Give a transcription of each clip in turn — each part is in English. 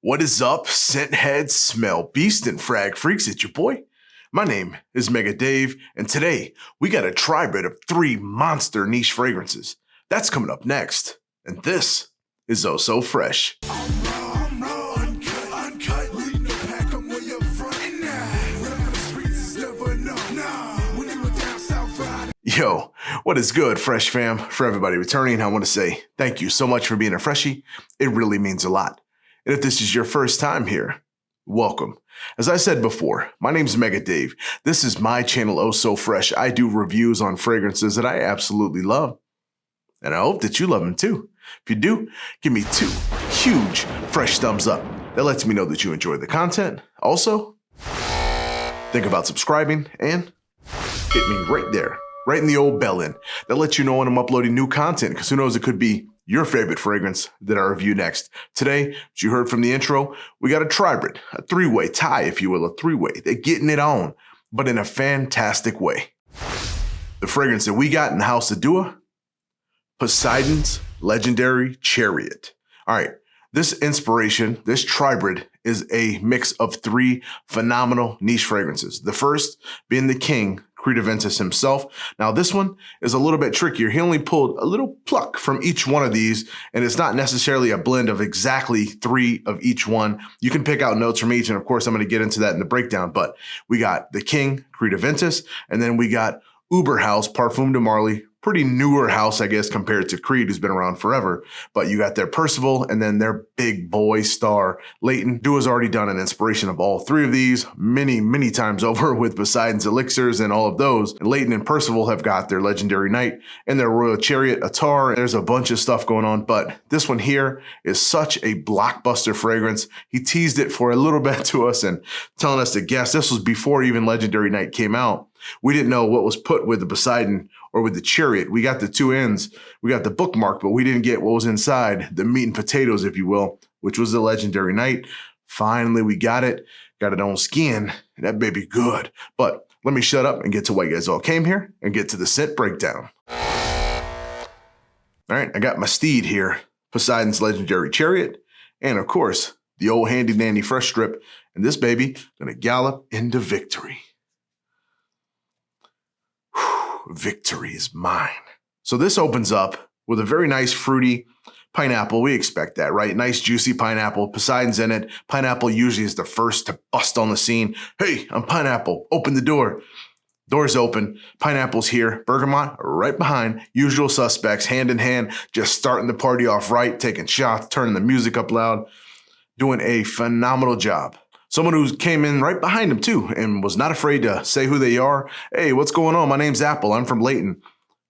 What is up, scent heads, smell beast, and frag freaks? It's your boy. My name is Mega Dave, and today we got a Tri-Brid of 3 monster niche fragrances. That's coming up next, and this is Eau So Fraiche. Yo, what is good, Fresh fam? For everybody returning, I want to say thank you so much for being a freshie. It really means a lot. And if this is your first time here, welcome. As I said before, my name's Mega Dave. This is my channel, Eau So Fraiche. I do reviews on fragrances that I absolutely love. And I hope that you love them too. If you do, give me 2 huge fresh thumbs up. That lets me know that you enjoy the content. Also, think about subscribing and hit me right there. Right in the old bell in. That lets you know when I'm uploading new content, because who knows, it could be your favorite fragrance that I review next. Today, as you heard from the intro, we got a Tri-Brid, a 3-way tie, if you will, a 3-way. They're getting it on, but in a fantastic way. The fragrance that we got in the house of Dua, Poseidon's legendary Chariot. All right, this inspiration, this Tri-Brid, is a mix of 3 phenomenal niche fragrances. The first being the king, Aventus himself. Now this one is a little bit trickier. He only pulled a little pluck from each one of these, and it's not necessarily a blend of exactly 3 of each one. You can pick out notes from each, and of course I'm going to get into that in the breakdown, but we got the king, Aventus, and then we got House, Parfum de Marly. Pretty newer house, I guess, compared to Creed, who's been around forever. But you got their Percival and then their big boy star, Layton. Dua's already done an inspiration of all 3 of these many times over with Poseidon's elixirs and all of those. And Layton and Percival have got their legendary knight and their royal chariot, Attar. There's a bunch of stuff going on, but this one here is such a blockbuster fragrance. He teased it for a little bit to us and telling us to guess. This was before even legendary knight came out. We didn't know what was put with the Poseidon or with the Chariot. We got the 2 ends, we got the bookmark, but we didn't get what was inside, the meat and potatoes, if you will, which was the legendary knight. Finally, we got it on skin, and that baby good. But let me shut up and get to why you guys all came here and get to the scent breakdown. All right, I got my steed here, Poseidon's legendary Chariot, and of course, the old handy dandy fresh strip, and this baby gonna gallop into victory. Victory is mine. So this opens up with a very nice fruity pineapple. We expect that, right? Nice juicy pineapple. Poseidon's in it. Pineapple usually is the first to bust on the scene. Hey, I'm pineapple. Open the door. Door's open. Pineapple's here. Bergamot right behind. Usual suspects, hand in hand, just starting the party off right, taking shots, turning the music up loud, doing a phenomenal job. Someone who came in right behind him too and was not afraid to say who they are. Hey, what's going on? My name's Apple. I'm from Layton.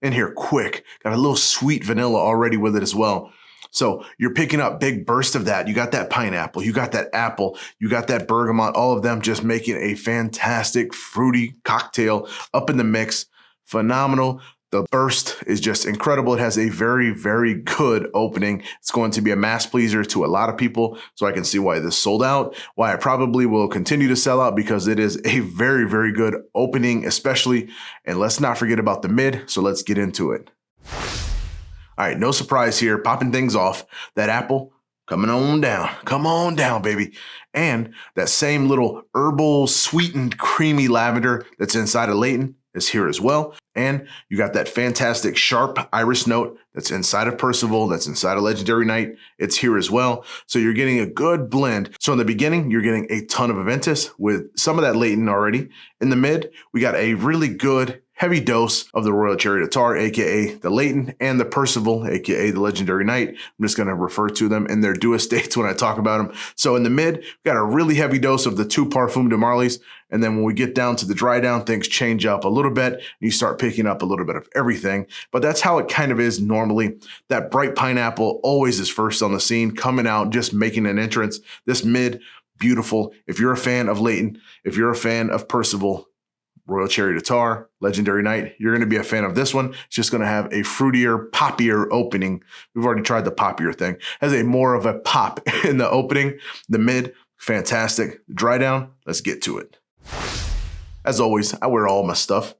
In here quick. Got a little sweet vanilla already with it as well. So you're picking up big burst of that. You got that pineapple. You got that apple. You got that bergamot. All of them just making a fantastic fruity cocktail up in the mix. Phenomenal. The burst is just incredible. It has a very good opening. It's going to be a mass pleaser to a lot of people, so I can see why this sold out, why I probably will continue to sell out, because it is a very good opening especially. And let's not forget about the mid, so let's get into it. All right, no surprise here, popping things off. That apple coming on down. Come on down, baby. And that same little herbal, sweetened, creamy lavender that's inside of Layton is here as well. And you got that fantastic sharp iris note that's inside of Percival, that's inside of legendary knight. It's here as well. So you're getting a good blend. So in the beginning, you're getting a ton of Aventus with some of that Layton already. In the mid, we got a really good heavy dose of the royal chariot Attar, aka the Layton, and the Percival, aka the legendary knight. I'm just going to refer to them in their Dua states when I talk about them. So in the mid, we got a really heavy dose of the 2 Parfum de Marlys. And then when we get down to the dry down, things change up a little bit. And you start picking up a little bit of everything. But that's how it kind of is normally. That bright pineapple always is first on the scene, coming out, just making an entrance. This mid, beautiful. If you're a fan of Layton, if you're a fan of Percival, royal chariot Attar, legendary knight, you're going to be a fan of this one. It's just going to have a fruitier, poppier opening. We've already tried the poppier thing. Has a more of a pop in the opening. The mid, fantastic. Dry down, let's get to it. As always, I wear all my stuff.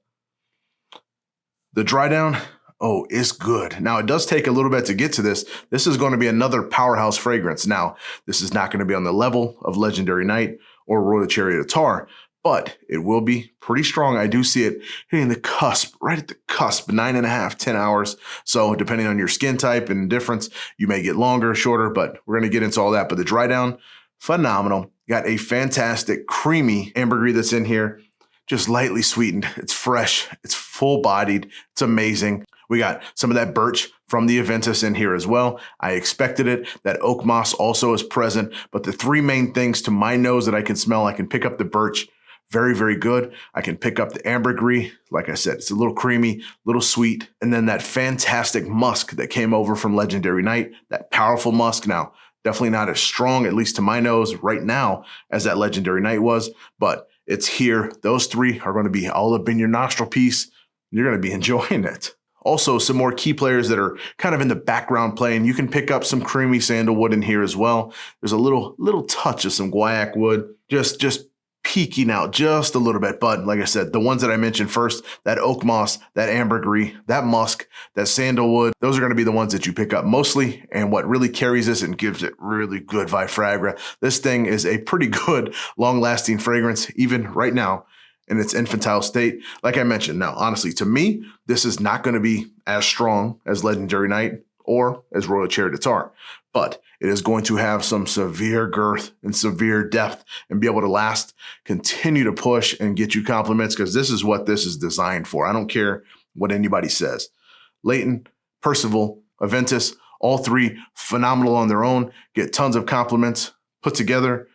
The dry down, Oh, it's good. Now, it does take a little bit to get to this. This is going to be another powerhouse fragrance. Now, this is not going to be on the level of Legendary Night or Royal Chariot Tar, but it will be pretty strong. I do see it hitting the cusp, right at the cusp, 9.5, 10 hours. So depending on your skin type and difference, you may get longer, shorter, but we're going to get into all that. But the dry down, phenomenal. Got a fantastic creamy ambergris that's in here, just lightly sweetened. It's fresh. It's full bodied. It's amazing. We got some of that birch from the Aventus in here as well. I expected it. That oak moss also is present. But the three main things to my nose that I can smell, I can pick up the birch. Very, very good. I can pick up the ambergris. Like I said, it's a little creamy, a little sweet. And then that fantastic musk that came over from Legendary Night, that powerful musk. Now, definitely not as strong, at least to my nose right now, as that Legendary Night was, but it's here. Those three are going to be all up in your nostril piece. You're going to be enjoying it. Also, some more key players that are kind of in the background playing. You can pick up some creamy sandalwood in here as well. There's a little touch of some guaiac wood, just peeking out just a little bit. But like I said, the ones that I mentioned first, that oak moss, that ambergris, that musk, that sandalwood, those are going to be the ones that you pick up mostly. And what really carries this and gives it really good vifragra. This thing is a pretty good long-lasting fragrance, even right now in its infantile state. Like I mentioned, now, honestly, to me, this is not going to be as strong as Legendary Night or as Royal Chariot Tar, but it is going to have some severe girth and severe depth and be able to last, continue to push and get you compliments, because this is what this is designed for. I don't care what anybody says. Layton, Percival, Aventus, all three phenomenal on their own, get tons of compliments, put together,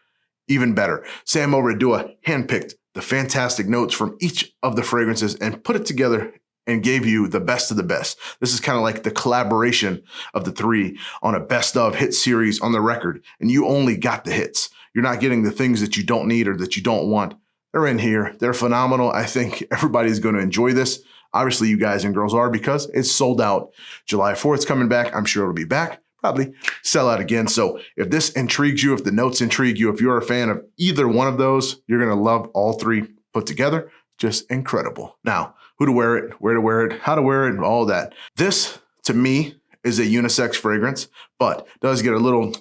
even better. CMRRA Dua handpicked the fantastic notes from each of the fragrances and put it together and gave you the best of the best. This is kind of like the collaboration of the three on a best of hit series on the record, and you only got the hits. You're not getting the things that you don't need or that you don't want. They're in here. They're phenomenal. I think everybody's going to enjoy this. Obviously, you guys and girls are, because it's sold out. July 4th coming back. I'm sure it'll be back. Probably sell out again. So if this intrigues you, if the notes intrigue you, if you're a fan of either one of those, you're going to love all three put together. Just incredible. Now, who to wear it, where to wear it, how to wear it, and all that. This, to me, is a unisex fragrance, but does get a little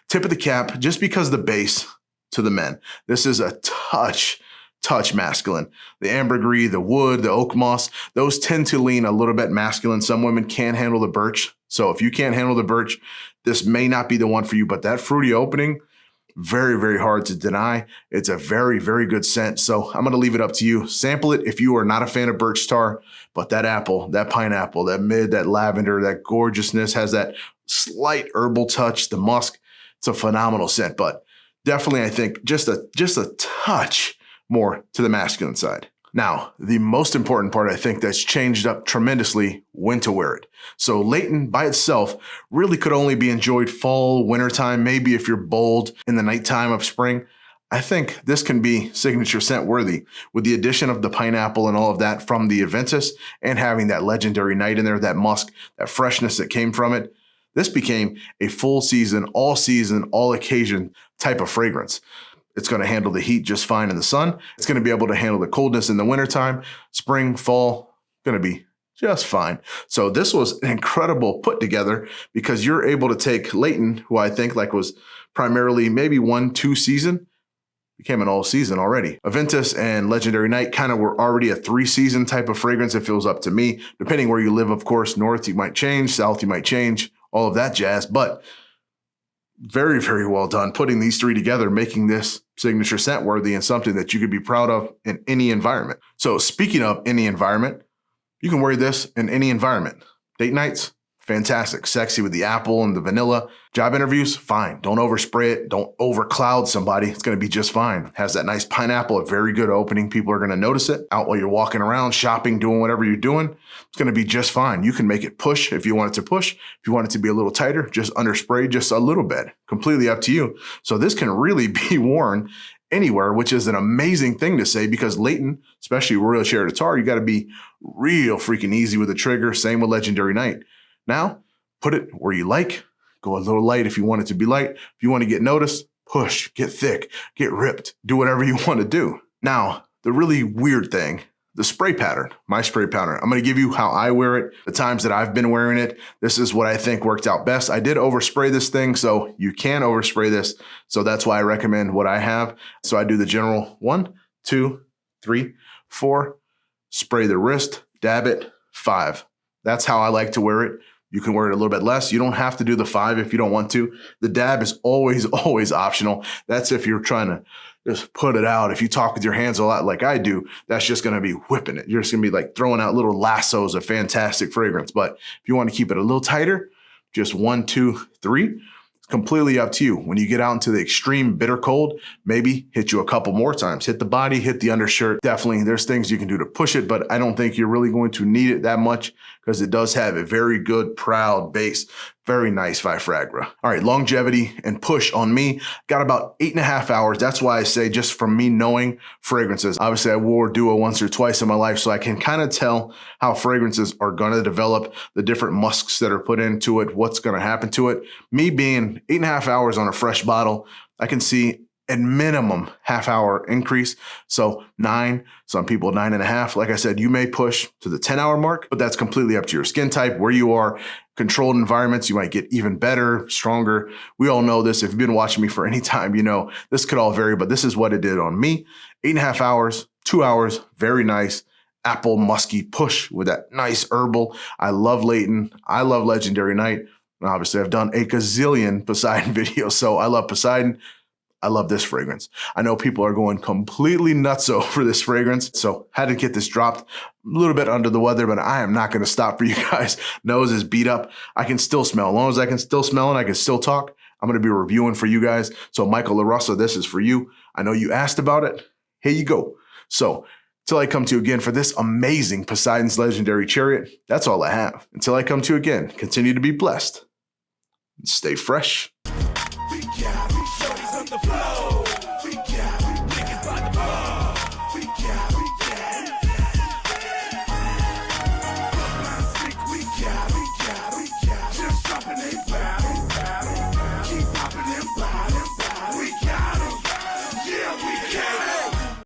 tip of the cap just because the base to the men. This is a touch masculine. The ambergris, the wood, the oak moss, those tend to lean a little bit masculine. Some women can't handle the birch. So if you can't handle the birch, this may not be the one for you, but that fruity opening, very, very hard to deny. It's a very, very good scent. So I'm going to leave it up to you. Sample it if you are not a fan of birch tar, but that apple, that pineapple, that mid, that lavender, that gorgeousness has that slight herbal touch, the musk. It's a phenomenal scent, but definitely I think just a touch more to the masculine side. Now, the most important part, I think, that's changed up tremendously, when to wear it. So Layton by itself really could only be enjoyed fall, wintertime, maybe if you're bold in the nighttime of spring. I think this can be signature scent worthy with the addition of the pineapple and all of that from the Aventus and having that Legendary Night in there, that musk, that freshness that came from it. This became a full season, all occasion type of fragrance. It's going to handle the heat just fine in the sun. It's going to be able to handle the coldness in the wintertime. Spring, fall, going to be just fine. So this was an incredible put together, because you're able to take Layton, who I think was primarily maybe 1-2 season, became an all season already. Aventus and Legendary Night kind of were already a 3-season type of fragrance. It feels up to me, depending where you live, of course. North, you might change. South, you might change. All of that jazz. But very, very well done putting these three together, making this signature scent worthy and something that you could be proud of in any environment. So speaking of any environment, you can wear this in any environment. Date nights, fantastic. Sexy with the apple and the vanilla. Job interviews, fine. Don't overspray it. Don't overcloud somebody. It's going to be just fine. Has that nice pineapple, a very good opening. People are going to notice it. Out while you're walking around, shopping, doing whatever you're doing, it's going to be just fine. You can make it push if you want it to push. If you want it to be a little tighter, just underspray just a little bit. Completely up to you. So this can really be worn anywhere, which is an amazing thing to say, because Layton, especially Royal Chariot Tar, you got to be real freaking easy with the trigger. Same with Legendary Night. Now, put it where you like. Go a little light if you want it to be light. If you want to get noticed, push, get thick, get ripped, do whatever you want to do. Now, the really weird thing the spray pattern, my spray pattern. I'm going to give you how I wear it, the times that I've been wearing it. This is what I think worked out best. I did overspray this thing, so you can overspray this. So that's why I recommend what I have. So I do the general 1, 2, 3, 4, spray the wrist, dab it, 5. That's how I like to wear it. You can wear it a little bit less. You don't have to do the 5 if you don't want to. The dab is always, always optional. That's if you're trying to just put it out. If you talk with your hands a lot like I do, that's just going to be whipping it. You're just going to be like throwing out little lassos of fantastic fragrance. But if you want to keep it a little tighter, just 1, 2, 3. Completely up to you. When you get out into the extreme bitter cold, maybe hit you a couple more times. Hit the body, hit the undershirt. Definitely, there's things you can do to push it, but I don't think you're really going to need it that much because it does have a very good, proud base. Very nice Viagra. All right, longevity and push on me. Got about 8.5 hours. That's why I say just from me knowing fragrances. Obviously, I wore Dua once or twice in my life, so I can kind of tell how fragrances are going to develop, the different musks that are put into it, what's going to happen to it. Me being 8.5 hours on a fresh bottle, I can see at minimum half-hour increase. So 9, some people 9.5. Like I said, you may push to the 10-hour mark, but that's completely up to your skin type, where you are. Controlled environments, you might get even better, stronger. We all know this. If you've been watching me for any time, you know this could all vary, but this is what it did on me. 8.5 hours, 2 hours, very nice. Apple musky push with that nice herbal. I love Layton. I love Legendary Night. And obviously, I've done a gazillion Poseidon videos, so I love Poseidon. I love this fragrance. I know people are going completely nutso for this fragrance, so had to get this dropped. A little bit under the weather, but I am not going to stop for you guys. Nose is beat up. I can still smell. As long as I can still smell and I can still talk, I'm going to be reviewing for you guys. So Michael LaRussa, this is for you. I know you asked about it. Here you go. So until I come to you again for this amazing Poseidon's Legendary Chariot, that's all I have. Until I come to you again, continue to be blessed and stay fresh.